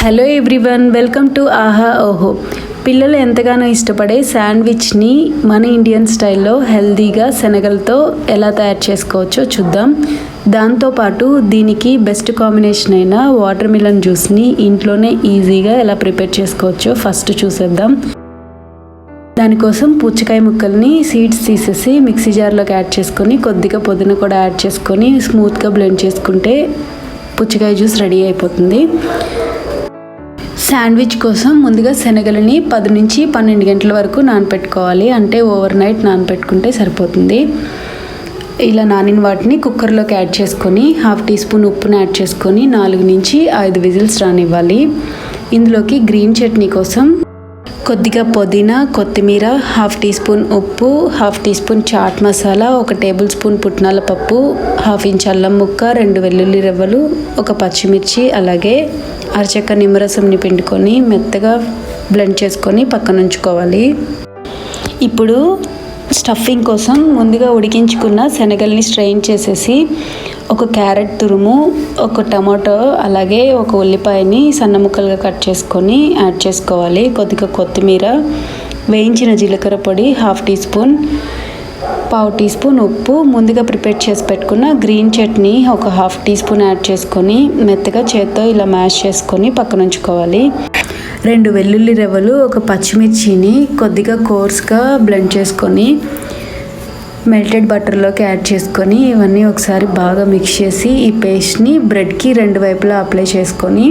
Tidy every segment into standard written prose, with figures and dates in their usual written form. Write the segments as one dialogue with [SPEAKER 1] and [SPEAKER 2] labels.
[SPEAKER 1] Hello everyone, welcome to ఆహా ఓహో. పిల్లలు ఎంతగానో ఇష్టపడే శాండ్విచ్ని మన ఇండియన్ స్టైల్లో హెల్దీగా శనగలతో ఎలా తయారు చేసుకోవచ్చో చూద్దాం. దాంతోపాటు దీనికి బెస్ట్ కాంబినేషన్ అయిన వాటర్ మిలన్ జ్యూస్ని ఇంట్లోనే ఈజీగా ఎలా ప్రిపేర్ చేసుకోవచ్చో ఫస్ట్ చూసేద్దాం. దానికోసం పుచ్చకాయ ముక్కల్ని సీడ్స్ తీసేసి మిక్సీ జార్లోకి యాడ్ చేసుకొని కొద్దిగా పుదీనా కూడా యాడ్ చేసుకొని స్మూత్గా బ్లెండ్ చేసుకుంటే పుచ్చకాయ జ్యూస్ రెడీ అయిపోతుంది. శాండ్విచ్ కోసం ముందుగా శనగలని 10 నుంచి 12 గంటల వరకు నానపెట్టుకోవాలి. అంటే ఓవర్ నైట్ నానపెట్టుకుంటే సరిపోతుంది. ఇలా నానిన వాటిని కుక్కర్లోకి యాడ్ చేసుకొని 1/2 టీ స్పూన్ ఉప్పుని యాడ్ చేసుకొని 4 నుంచి 5 విజిల్స్ రానివ్వాలి. ఇందులోకి గ్రీన్ చట్నీ కోసం కొద్దిగా పుదీనా, కొత్తిమీర, 1/2 టీ స్పూన్ ఉప్పు, 1/2 teaspoon chaat masala, 1 tablespoon పుట్నాల పప్పు, 1/2 ఇంచ్ అల్లం ముక్క, 2 వెల్లుల్లి రెవ్వలు, 1 పచ్చిమిర్చి, అలాగే అరచక్క నిమ్మరసంని పిండుకొని మెత్తగా బ్లెండ్ చేసుకొని పక్కన ఉంచుకోవాలి. ఇప్పుడు స్టఫింగ్ కోసం ముందుగా ఉడికించుకున్న శనగల్ని స్ట్రెయిన్ చేసేసి 1 క్యారెట్ తురుము, 1 టమాటో, అలాగే 1 ఉల్లిపాయని సన్న ముక్కలుగా కట్ చేసుకొని యాడ్ చేసుకోవాలి. కొద్దిగా కొత్తిమీర, వేయించిన జీలకర్ర పొడి 1/2 టీ స్పూన్, 1/2 టీ స్పూన్ ఉప్పు, ముందుగా ప్రిపేర్ చేసి పెట్టుకున్న green chutney 1/2 teaspoon add చేసుకొని మెత్తగా చేత్తో ఇలా మ్యాష్ చేసుకొని పక్కన ఉంచుకోవాలి. 2 వెల్లుల్లి రెవ్వలు, 1 పచ్చిమిర్చిని కొద్దిగా కోర్స్గా బ్లెండ్ చేసుకొని మెల్టెడ్ బటర్లోకి యాడ్ చేసుకొని ఇవన్నీ ఒకసారి బాగా మిక్స్ చేసి ఈ పేస్ట్ని బ్రెడ్కి 2 వైపులా అప్లై చేసుకొని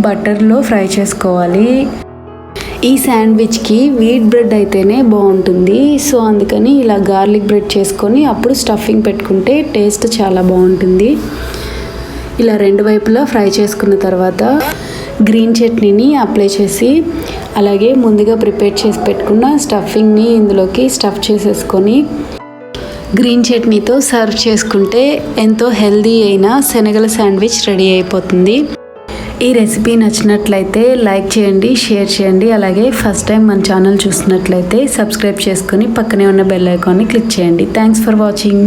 [SPEAKER 1] బటర్లో ఫ్రై చేసుకోవాలి. ఈ శాండ్విచ్కి వీట్ బ్రెడ్ అయితేనే బాగుంటుంది. సో అందుకని ఇలా గార్లిక్ బ్రెడ్ చేసుకొని అప్పుడు స్టఫింగ్ పెట్టుకుంటే టేస్ట్ చాలా బాగుంటుంది. ఇలా 2 వైపులా ఫ్రై చేసుకున్న తర్వాత గ్రీన్ చట్నీని అప్లై చేసి అలాగే ముందుగా ప్రిపేర్ చేసి పెట్టుకున్న స్టఫింగ్ని ఇందులోకి స్టఫ్ చేసేసుకొని గ్రీన్ చట్నీతో సర్వ్ చేసుకుంటే ఎంతో హెల్దీ అయిన శనగల శాండ్విచ్ రెడీ అయిపోతుంది. ఈ రెసిపీ నచ్చినట్లయితే లైక్ చేయండి, షేర్ చేయండి. అలాగే ఫస్ట్ టైం మన ఛానల్ చూసినట్లయితే సబ్స్క్రైబ్ చేసుకొని పక్కనే ఉన్న బెల్ ఐకాన్ని క్లిక్ చేయండి. Thanks for watching.